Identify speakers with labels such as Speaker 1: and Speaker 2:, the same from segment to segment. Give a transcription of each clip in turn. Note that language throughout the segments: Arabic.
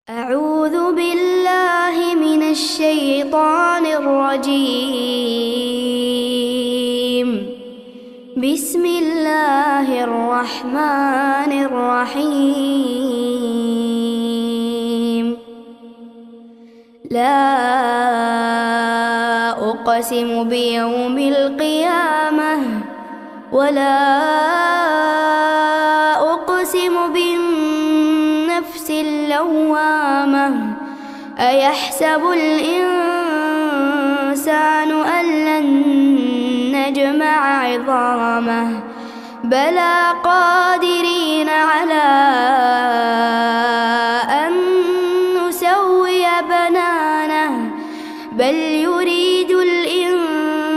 Speaker 1: أعوذ بالله من الشيطان الرجيم. بسم الله الرحمن الرحيم. لا أقسم بيوم القيامة ولا أقسم بالنفس اللوامة. أيحسب الإنسان أن لن نجمع عظامه بلى قادرين على أن نسوي بنانه بل يريد الإنسان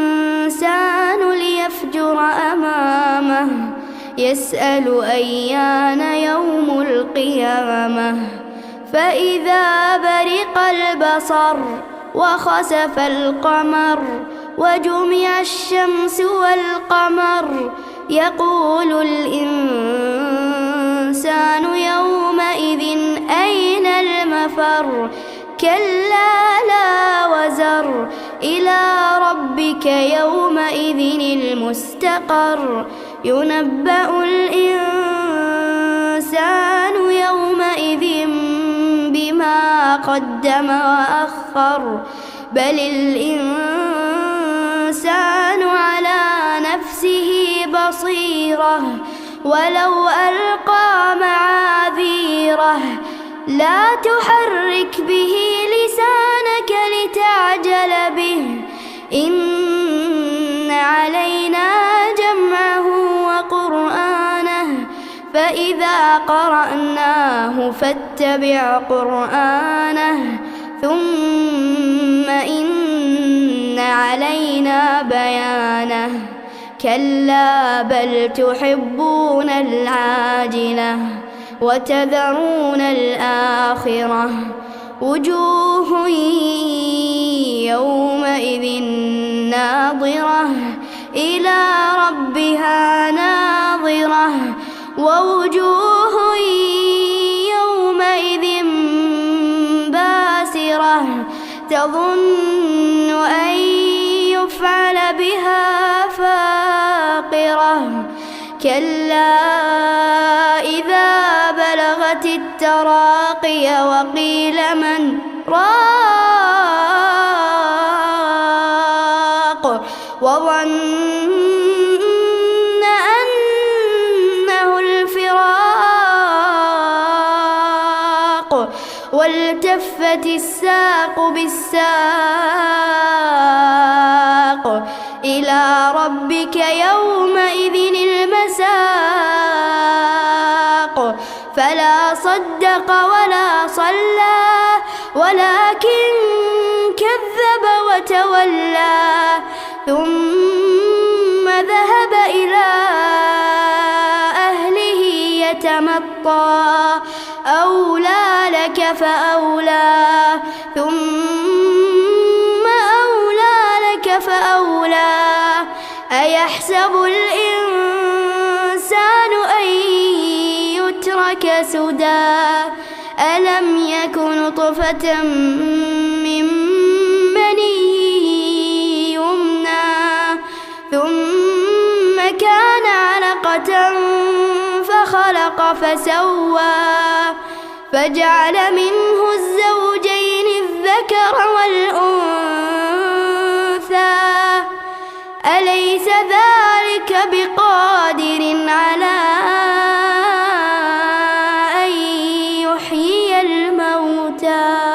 Speaker 1: ليفجر أمامه يسأل أيان يوم القيامة. فإذا برق البصر وخسف القمر وجمع الشمس والقمر يقول الإنسان يومئذ أين المفر. كلا لا وزر إلى ربك يومئذ المستقر. ينبأ الإنسان يومئذ بما قدم وأخر بل الإنسان على نفسه بصيرة ولو ألقى معاذيره. لا تحرك به لسانك لتعجل به إن علينا جمعه وقرآنه فإذا قرأناه فاتبع قرآنه ثم إن علينا بيانه. كلا بل تحبون العاجلة وتذرون الآخرة. وجوه يومئذ ناظرة إلى ربها ناظرة ووجوه يومئذ باسرة تظن أن يفعل بها فاقرة. كلا إذا بلغت التراقي وقيل من راق وظن أنه الفراق والتفت الساق بالساق إلى ربك يومئذ المساق. فلا صدق ولا صلى ولكن كذب وتولى ثم ذهب إلى أهله يتمطى. أولى لك فأولى ثم أولى لك فأولى. أيحسب الإنسان أن يترك سدى ألم يك نطفة من مني يمنى ثم كان علقة فخلق فسوى فجعل منه الزوجين الذكر والأنثى. أليس ذلك بقادر على أن يحيي الموتى.